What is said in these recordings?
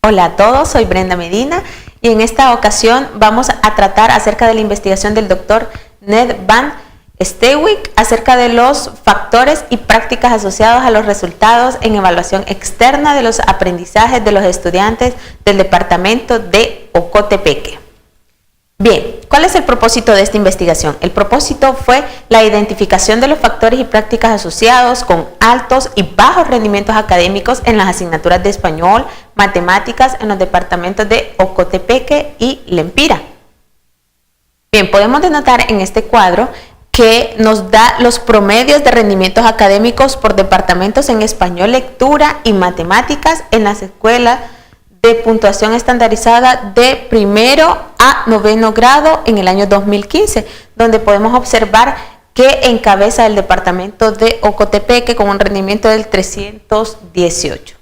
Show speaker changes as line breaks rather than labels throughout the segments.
Hola a todos, soy Brenda Medina y en esta ocasión vamos a tratar acerca de la investigación del doctor Ned Van Steenwyk acerca de los factores y prácticas asociados a los resultados en evaluación externa de los aprendizajes de los estudiantes del departamento de Ocotepeque. Bien, ¿cuál es el propósito de esta investigación? El propósito fue la identificación de los factores y prácticas asociados con altos y bajos rendimientos académicos en las asignaturas de español, matemáticas en los departamentos de Ocotepeque y Lempira. Bien, podemos denotar en este cuadro que nos da los promedios de rendimientos académicos por departamentos en español, lectura y matemáticas en las escuelas de puntuación estandarizada de primero a noveno grado en el año 2015, donde podemos observar que encabeza el departamento de Ocotepeque con un rendimiento del 318.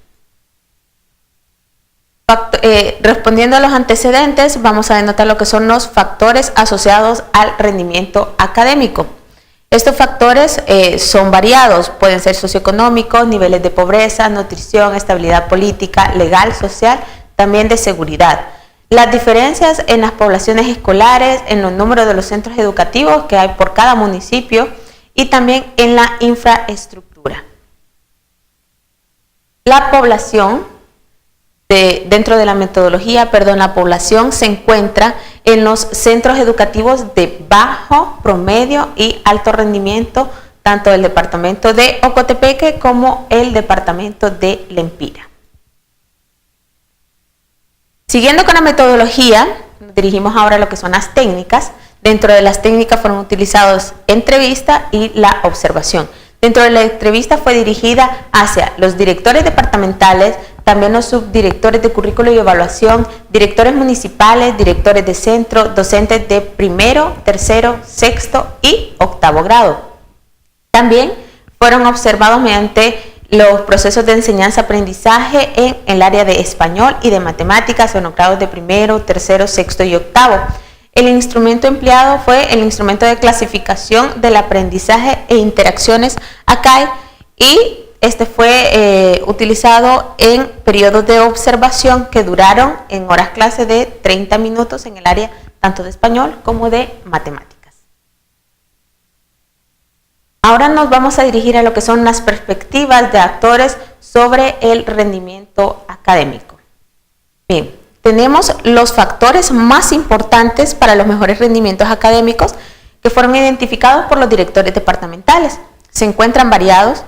Respondiendo a los antecedentes, vamos a denotar lo que son los factores asociados al rendimiento académico. Estos factores son variados, pueden ser socioeconómicos, niveles de pobreza, nutrición, estabilidad política, legal, social, también de seguridad. Las diferencias en las poblaciones escolares, en los números de los centros educativos que hay por cada municipio y también en la infraestructura. La población, dentro de la metodología, la población se encuentra en los centros educativos de bajo, promedio y alto rendimiento, tanto del departamento de Ocotepeque como el departamento de Lempira. Siguiendo con la metodología, nos dirigimos ahora a lo que son las técnicas. Dentro de las técnicas fueron utilizados entrevista y la observación. Dentro de la entrevista fue dirigida hacia los directores departamentales, también los subdirectores de currículo y evaluación, directores municipales, directores de centro, docentes de primero, tercero, sexto y octavo grado. También fueron observados mediante los procesos de enseñanza-aprendizaje en el área de español y de matemáticas en los grados de primero, tercero, sexto y octavo. El instrumento empleado fue el instrumento de clasificación del aprendizaje e interacciones ACAE y este fue utilizado en periodos de observación que duraron en horas clase de 30 minutos en el área tanto de español como de matemáticas. Ahora nos vamos a dirigir a lo que son las perspectivas de actores sobre el rendimiento académico. Bien, tenemos los factores más importantes para los mejores rendimientos académicos que fueron identificados por los directores departamentales. Se encuentran variados,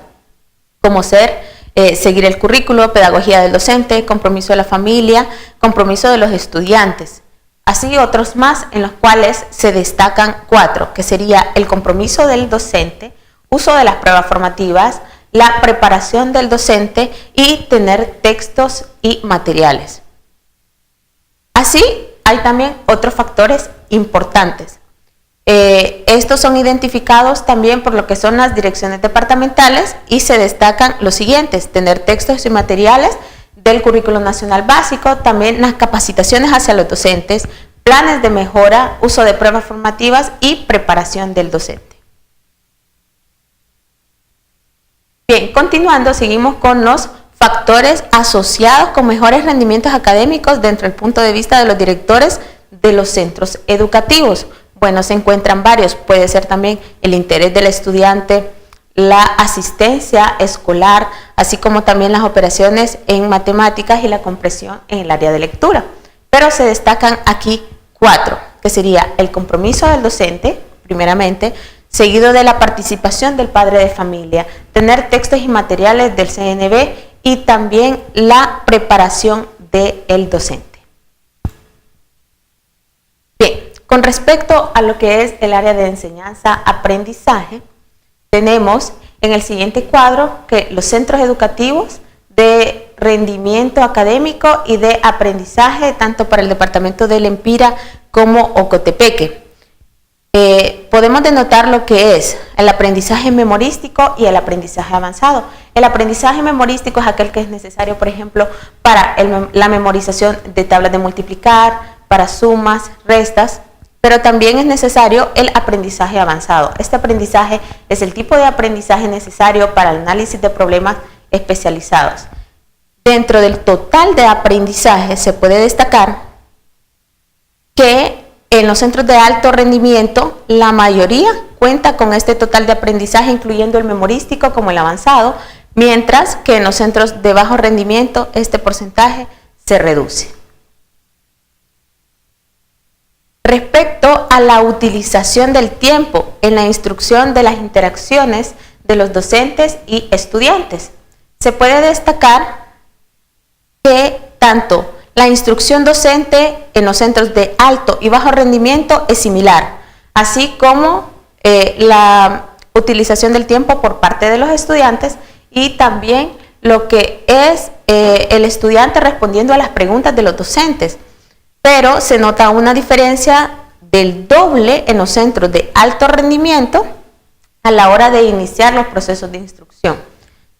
como seguir el currículo, pedagogía del docente, compromiso de la familia, compromiso de los estudiantes. Así otros más en los cuales se destacan 4, que sería el compromiso del docente, uso de las pruebas formativas, la preparación del docente y tener textos y materiales. Así, hay también otros factores importantes. Estos son identificados también por lo que son las direcciones departamentales y se destacan los siguientes: tener textos y materiales del currículo nacional básico, también las capacitaciones hacia los docentes, planes de mejora, uso de pruebas formativas y preparación del docente. Bien, continuando, seguimos con los factores asociados con mejores rendimientos académicos dentro del punto de vista de los directores de los centros educativos. Bueno, se encuentran varios, puede ser también el interés del estudiante, la asistencia escolar, así como también las operaciones en matemáticas y la comprensión en el área de lectura. Pero se destacan aquí 4, que sería el compromiso del docente, primeramente, seguido de la participación del padre de familia, tener textos y materiales del CNB y también la preparación del docente. Bien, con respecto a lo que es el área de enseñanza-aprendizaje, tenemos en el siguiente cuadro que los centros educativos de rendimiento académico y de aprendizaje, tanto para el departamento de Lempira como Ocotepeque. Podemos denotar lo que es el aprendizaje memorístico y el aprendizaje avanzado. El aprendizaje memorístico es aquel que es necesario, por ejemplo, para la memorización de tablas de multiplicar, para sumas, restas, pero también es necesario el aprendizaje avanzado. Este aprendizaje es el tipo de aprendizaje necesario para el análisis de problemas especializados. dentro del total de aprendizaje se puede destacar que en los centros de alto rendimiento la mayoría cuenta con este total de aprendizaje, incluyendo el memorístico como el avanzado, mientras que en los centros de bajo rendimiento este porcentaje se reduce. Respecto a la utilización del tiempo en la instrucción de las interacciones de los docentes y estudiantes, se puede destacar que tanto la instrucción docente en los centros de alto y bajo rendimiento es similar, así como la utilización del tiempo por parte de los estudiantes y también lo que es el estudiante respondiendo a las preguntas de los docentes. Pero se nota una diferencia del doble en los centros de alto rendimiento a la hora de iniciar los procesos de instrucción.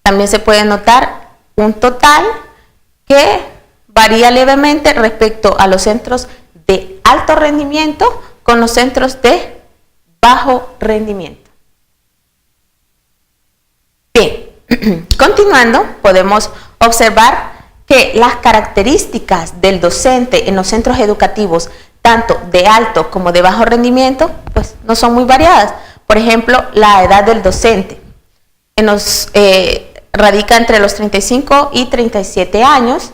También se puede notar un total que varía levemente respecto a los centros de alto rendimiento con los centros de bajo rendimiento. Bien, continuando, podemos observar que las características del docente en los centros educativos, tanto de alto como de bajo rendimiento, pues no son muy variadas. Por ejemplo, la edad del docente radica entre los 35 y 37 años,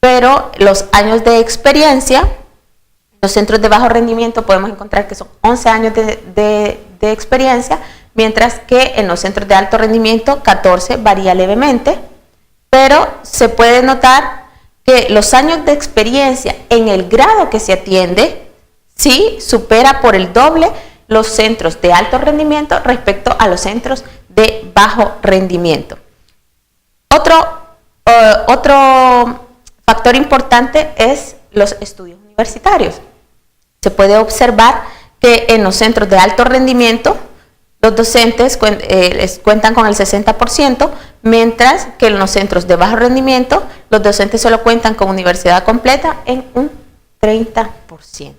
pero los años de experiencia, en los centros de bajo rendimiento podemos encontrar que son 11 años de experiencia, mientras que en los centros de alto rendimiento 14, varía levemente, pero se puede notar que los años de experiencia en el grado que se atiende sí supera por el doble los centros de alto rendimiento respecto a los centros de bajo rendimiento. Otro factor importante es los estudios universitarios. Se puede observar que en los centros de alto rendimiento los docentes cuentan con el 60%, mientras que en los centros de bajo rendimiento los docentes solo cuentan con universidad completa en un 30%.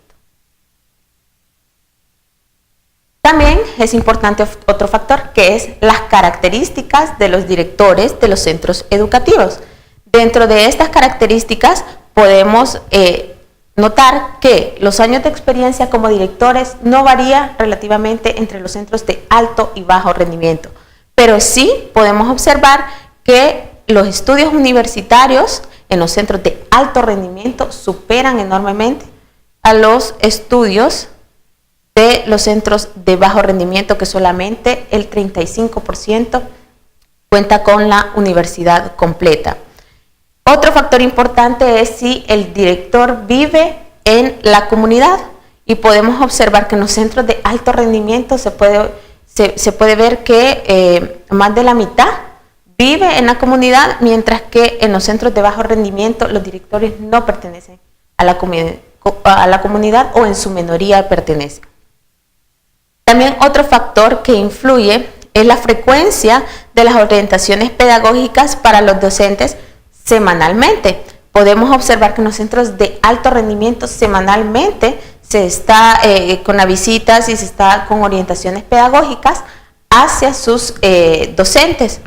También es importante otro factor, que es las características de los directores de los centros educativos. Dentro de estas características podemos notar que los años de experiencia como directores no varían relativamente entre los centros de alto y bajo rendimiento, pero sí podemos observar que los estudios universitarios en los centros de alto rendimiento superan enormemente a los estudios de los centros de bajo rendimiento, que solamente el 35% cuenta con la universidad completa. Otro factor importante es si el director vive en la comunidad, y podemos observar que en los centros de alto rendimiento se puede ver que más de la mitad vive en la comunidad, mientras que en los centros de bajo rendimiento los directores no pertenecen a la comunidad o en su minoría pertenecen. También otro factor que influye es la frecuencia de las orientaciones pedagógicas para los docentes semanalmente. Podemos observar que en los centros de alto rendimiento semanalmente se está con las visitas y se está con orientaciones pedagógicas hacia sus docentes.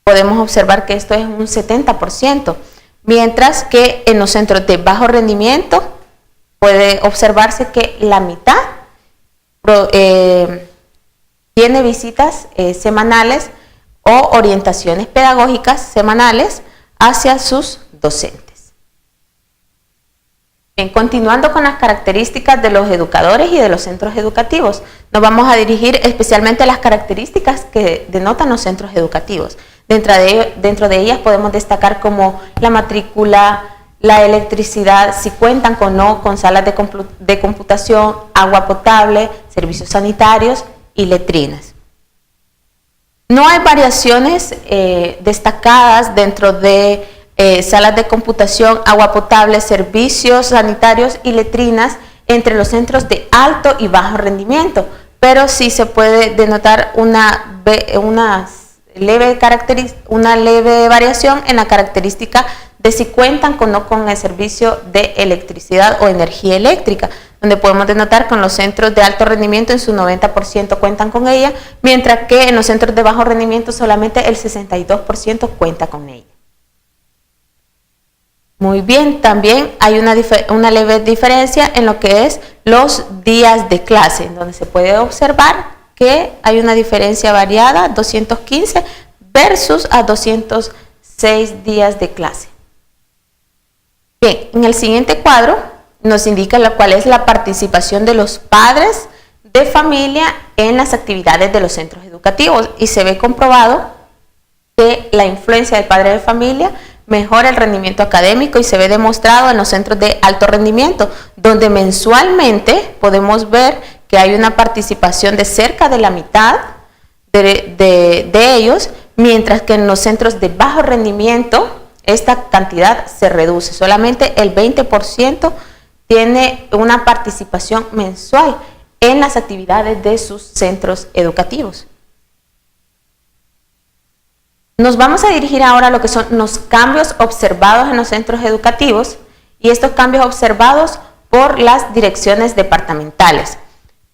Podemos observar que esto es un 70%, mientras que en los centros de bajo rendimiento puede observarse que la mitad tiene visitas semanales o orientaciones pedagógicas semanales hacia sus docentes. Bien, continuando con las características de los educadores y de los centros educativos, nos vamos a dirigir especialmente a las características que denotan los centros educativos. Dentro de ellas podemos destacar como la matrícula, la electricidad, si cuentan o no con salas de computación, agua potable, servicios sanitarios y letrinas. No hay variaciones destacadas dentro de salas de computación, agua potable, servicios sanitarios y letrinas entre los centros de alto y bajo rendimiento, pero sí se puede denotar una leve variación en la característica de si cuentan o no con el servicio de electricidad o energía eléctrica, donde podemos denotar que en los centros de alto rendimiento en su 90% cuentan con ella, mientras que en los centros de bajo rendimiento solamente el 62% cuenta con ella. Muy bien, también hay una leve diferencia en lo que es los días de clase, en donde se puede observar que hay una diferencia variada, 215 versus a 206 días de clase. Bien, en el siguiente cuadro nos indica cuál es la participación de los padres de familia en las actividades de los centros educativos, y se ve comprobado que la influencia del padre de familia mejora el rendimiento académico y se ve demostrado en los centros de alto rendimiento, donde mensualmente podemos ver que hay una participación de cerca de la mitad de ellos, mientras que en los centros de bajo rendimiento esta cantidad se reduce. Solamente el 20% tiene una participación mensual en las actividades de sus centros educativos. Nos vamos a dirigir ahora a lo que son los cambios observados en los centros educativos, y estos cambios observados por las direcciones departamentales.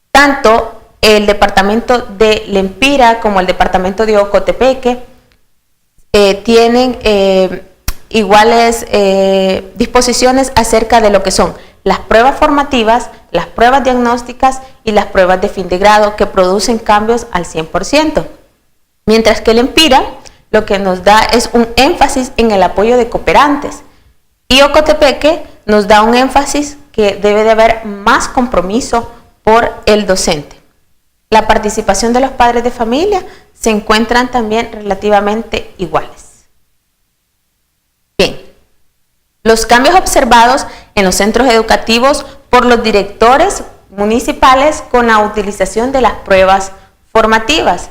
Tanto el departamento de Lempira como el departamento de Ocotepeque tienen iguales disposiciones acerca de lo que son las pruebas formativas, las pruebas diagnósticas y las pruebas de fin de grado, que producen cambios al 100%. Mientras que el Lempira lo que nos da es un énfasis en el apoyo de cooperantes, y Ocotepeque nos da un énfasis que debe de haber más compromiso por el docente. La participación de los padres de familia se encuentran también relativamente iguales. Bien, los cambios observados en los centros educativos por los directores municipales con la utilización de las pruebas formativas.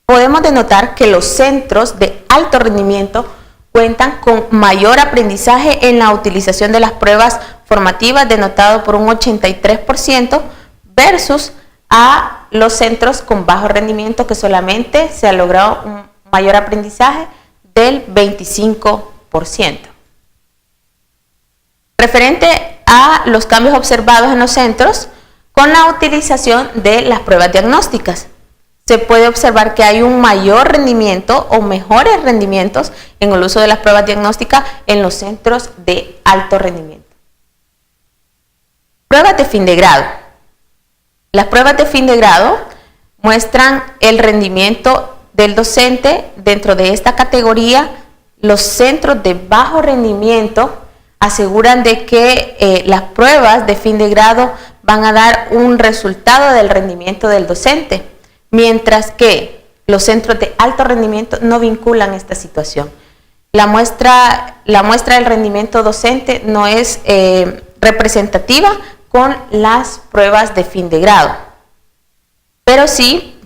Podemos denotar que los centros de alto rendimiento cuentan con mayor aprendizaje en la utilización de las pruebas formativas, denotado por un 83%, versus a los centros con bajo rendimiento, que solamente se ha logrado un mayor aprendizaje del 25%. Referente a los cambios observados en los centros con la utilización de las pruebas diagnósticas, se puede observar que hay un mayor rendimiento o mejores rendimientos en el uso de las pruebas diagnósticas en los centros de alto rendimiento. Pruebas de fin de grado. Las pruebas de fin de grado muestran el rendimiento del docente. Dentro de esta categoría, los centros de bajo rendimiento aseguran de que las pruebas de fin de grado van a dar un resultado del rendimiento del docente, mientras que los centros de alto rendimiento no vinculan esta situación. La muestra del rendimiento docente no es representativa con las pruebas de fin de grado, pero sí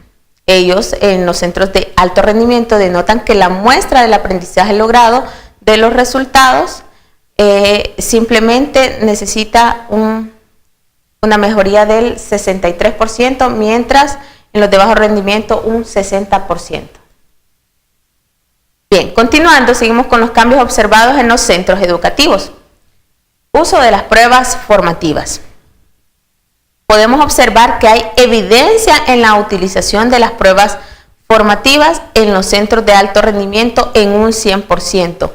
ellos en los centros de alto rendimiento denotan que la muestra del aprendizaje logrado de los resultados simplemente necesita una mejoría del 63%, mientras en los de bajo rendimiento un 60%. Bien, continuando, seguimos con los cambios observados en los centros educativos. Uso de las pruebas formativas. Podemos observar que hay evidencia en la utilización de las pruebas formativas en los centros de alto rendimiento en un 100%.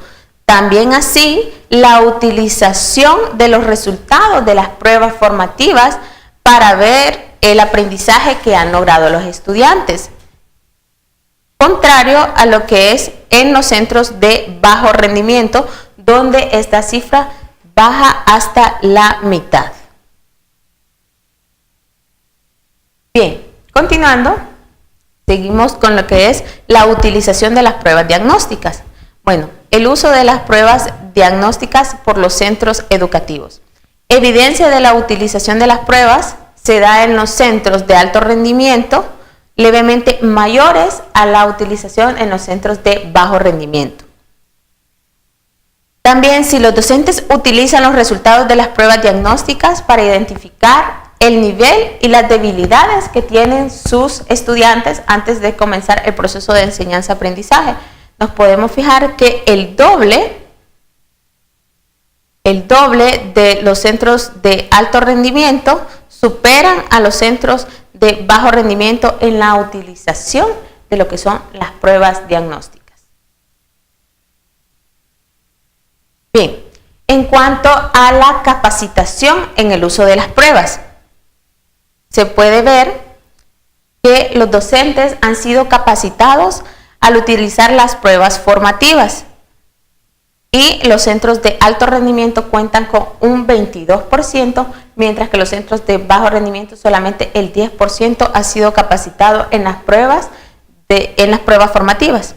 También así, la utilización de los resultados de las pruebas formativas para ver el aprendizaje que han logrado los estudiantes, contrario a lo que es en los centros de bajo rendimiento, donde esta cifra baja hasta la mitad. Bien, continuando, seguimos con lo que es la utilización de las pruebas diagnósticas. Bueno, el uso de las pruebas diagnósticas por los centros educativos. Evidencia de la utilización de las pruebas se da en los centros de alto rendimiento, levemente mayores a la utilización en los centros de bajo rendimiento. También, si los docentes utilizan los resultados de las pruebas diagnósticas para identificar el nivel y las debilidades que tienen sus estudiantes antes de comenzar el proceso de enseñanza-aprendizaje, nos podemos fijar que el doble de los centros de alto rendimiento superan a los centros de bajo rendimiento en la utilización de lo que son las pruebas diagnósticas. En cuanto a la capacitación en el uso de las pruebas, se puede ver que los docentes han sido capacitados al utilizar las pruebas formativas y los centros de alto rendimiento cuentan con un 22%, mientras que los centros de bajo rendimiento solamente el 10% ha sido capacitado en las pruebas formativas.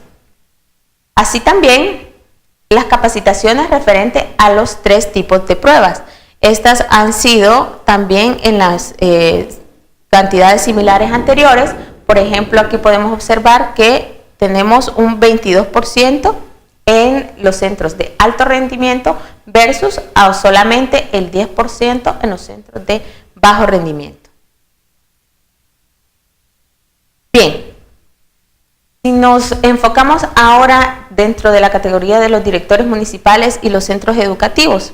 Así también las capacitaciones referentes a los 3 tipos de pruebas. Estas han sido también en las cantidades similares anteriores. Por ejemplo, aquí podemos observar que tenemos un 22% en los centros de alto rendimiento versus a solamente el 10% en los centros de bajo rendimiento. Bien, si nos enfocamos ahora dentro de la categoría de los directores municipales y los centros educativos,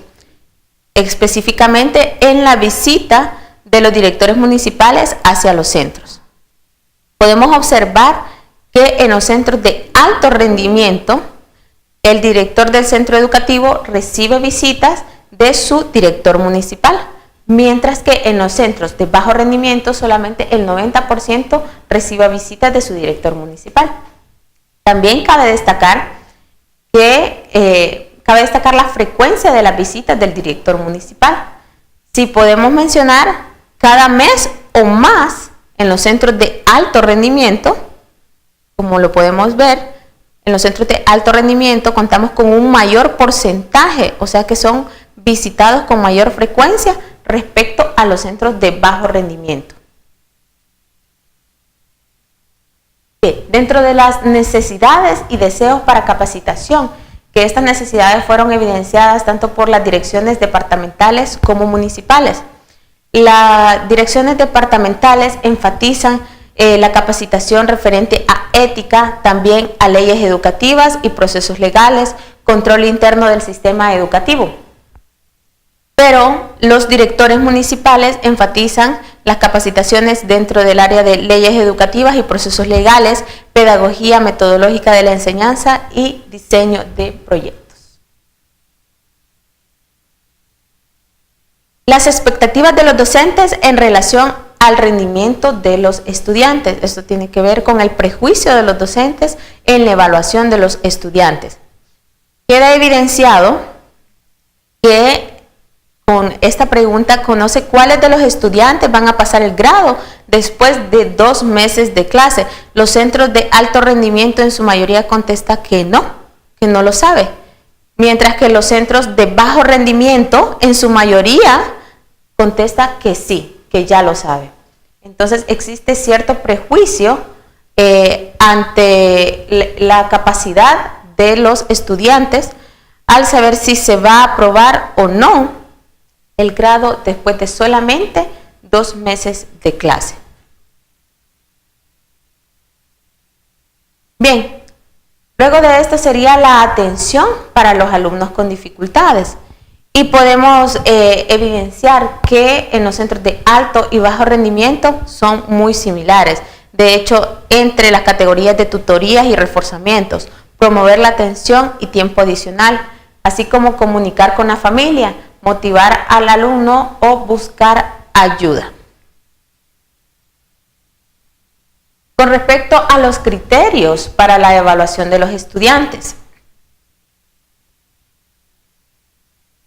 específicamente en la visita de los directores municipales hacia los centros, podemos observar que en los centros de alto rendimiento, el director del centro educativo recibe visitas de su director municipal, mientras que en los centros de bajo rendimiento solamente el 90% recibe visitas de su director municipal. También cabe destacar la frecuencia de las visitas del director municipal. Si podemos mencionar, cada mes o más en los centros de alto rendimiento, como lo podemos ver, en los centros de alto rendimiento contamos con un mayor porcentaje, o sea que son visitados con mayor frecuencia respecto a los centros de bajo rendimiento. Bien, dentro de las necesidades y deseos para capacitación, que estas necesidades fueron evidenciadas tanto por las direcciones departamentales como municipales. Las direcciones departamentales enfatizan la capacitación referente a ética, también a leyes educativas y procesos legales, control interno del sistema educativo. Pero los directores municipales enfatizan las capacitaciones dentro del área de leyes educativas y procesos legales, pedagogía metodológica de la enseñanza y diseño de proyectos. Las expectativas de los docentes en relación al rendimiento de los estudiantes. Esto tiene que ver con el prejuicio de los docentes en la evaluación de los estudiantes. Queda evidenciado que con esta pregunta conoce cuáles de los estudiantes van a pasar el grado después de 2 meses de clase. Los centros de alto rendimiento en su mayoría contesta que no lo sabe, mientras que los centros de bajo rendimiento en su mayoría contesta que sí, que ya lo sabe. Entonces existe cierto prejuicio ante la capacidad de los estudiantes al saber si se va a aprobar o no el grado después de solamente 2 meses de clase. Bien, luego de esto sería la atención para los alumnos con dificultades. Y podemos evidenciar que en los centros de alto y bajo rendimiento son muy similares. De hecho, entre las categorías de tutorías y reforzamientos, promover la atención y tiempo adicional, así como comunicar con la familia, motivar al alumno o buscar ayuda. Con respecto a los criterios para la evaluación de los estudiantes,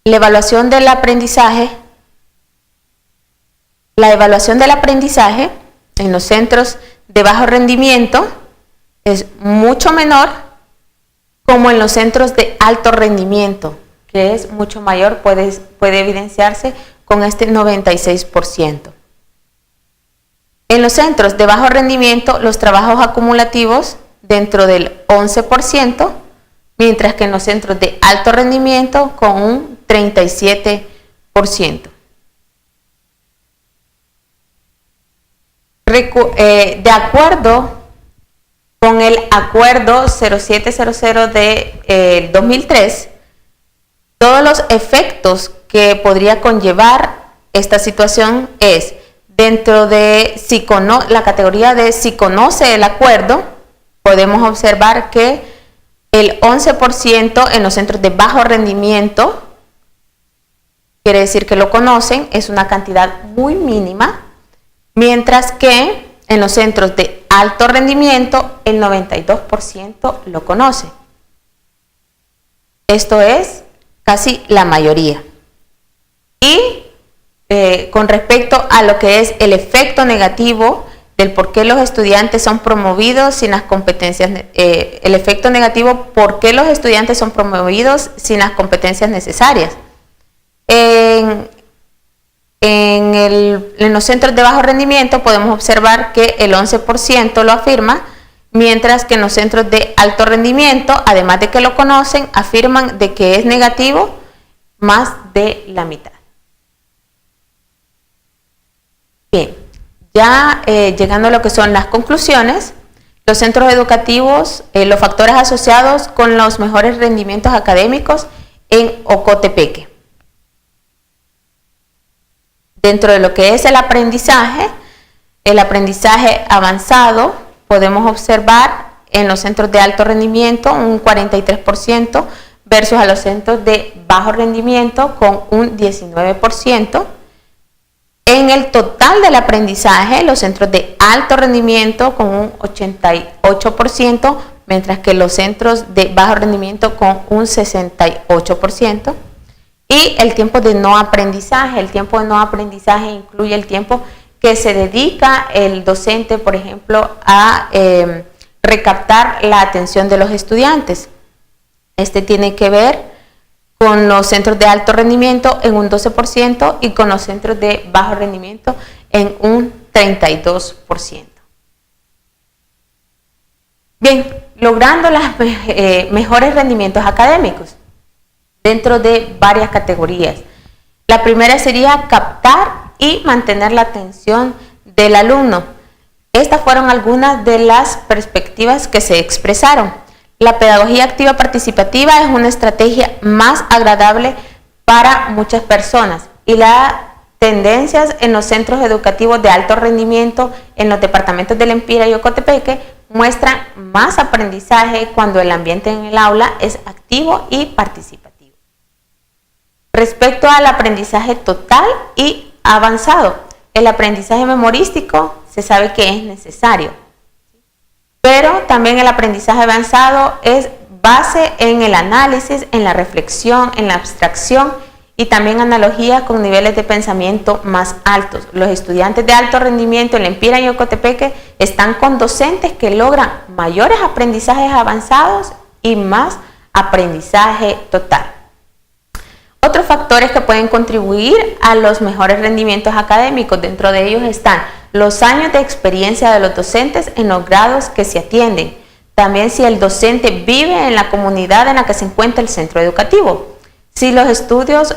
la evaluación del aprendizaje en los centros de bajo rendimiento es mucho menor como en los centros de alto rendimiento, que es mucho mayor, puede evidenciarse con este 96%. En los centros de bajo rendimiento, los trabajos acumulativos dentro del 11%, mientras que en los centros de alto rendimiento con un 37%. De acuerdo con el acuerdo 0700 de 2003, todos los efectos que podría conllevar esta situación es dentro de la categoría de si conoce el acuerdo, podemos observar que el 11% en los centros de bajo rendimiento quiere decir que lo conocen, es una cantidad muy mínima, mientras que en los centros de alto rendimiento el 92% lo conoce. Esto es casi la mayoría. Y con respecto a lo que es el efecto negativo del por qué los estudiantes son promovidos sin las competencias, el efecto negativo, por qué los estudiantes son promovidos sin las competencias necesarias. En los centros de bajo rendimiento podemos observar que el 11% lo afirma, mientras que en los centros de alto rendimiento, además de que lo conocen, afirman de que es negativo más de la mitad. Bien. Ya llegando a lo que son las conclusiones, los centros educativos, los factores asociados con los mejores rendimientos académicos en Ocotepeque. Dentro de lo que es el aprendizaje avanzado, podemos observar en los centros de alto rendimiento un 43% versus a los centros de bajo rendimiento con un 19%. En el total del aprendizaje, los centros de alto rendimiento con un 88%, mientras que los centros de bajo rendimiento con un 68%. Y el tiempo de no aprendizaje. El tiempo de no aprendizaje incluye el tiempo que se dedica el docente, por ejemplo, a recaptar la atención de los estudiantes. Este tiene que ver con los centros de alto rendimiento en un 12% y con los centros de bajo rendimiento en un 32%. Bien, logrando los mejores rendimientos académicos dentro de varias categorías. La primera sería captar y mantener la atención del alumno. Estas fueron algunas de las perspectivas que se expresaron. La pedagogía activa participativa es una estrategia más agradable para muchas personas y las tendencias en los centros educativos de alto rendimiento en los departamentos del Empira y Ocotepeque muestran más aprendizaje cuando el ambiente en el aula es activo y participativo. Respecto al aprendizaje total y avanzado, el aprendizaje memorístico se sabe que es necesario, pero también el aprendizaje avanzado es base en el análisis, en la reflexión, en la abstracción y también analogía con niveles de pensamiento más altos. Los estudiantes de alto rendimiento en la Empira y Ocotepeque están con docentes que logran mayores aprendizajes avanzados y más aprendizaje total. Otros factores que pueden contribuir a los mejores rendimientos académicos, dentro de ellos están los años de experiencia de los docentes en los grados que se atienden. También si el docente vive en la comunidad en la que se encuentra el centro educativo. Si los estudios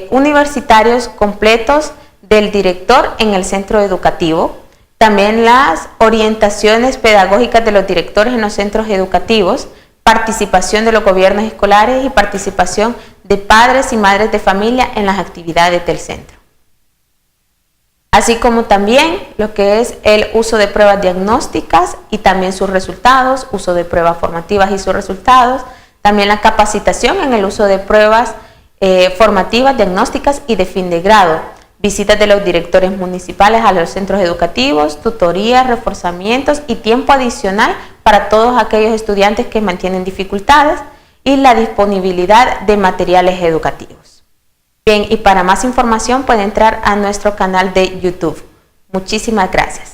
universitarios completos del director en el centro educativo. También las orientaciones pedagógicas de los directores en los centros educativos. Participación de los gobiernos escolares y participación de padres y madres de familia en las actividades del centro. Así como también lo que es el uso de pruebas diagnósticas y también sus resultados, uso de pruebas formativas y sus resultados, también la capacitación en el uso de pruebas formativas, diagnósticas y de fin de grado, visitas de los directores municipales a los centros educativos, tutorías, reforzamientos y tiempo adicional para todos aquellos estudiantes que mantienen dificultades y la disponibilidad de materiales educativos. Bien, y para más información puede entrar a nuestro canal de YouTube. Muchísimas gracias.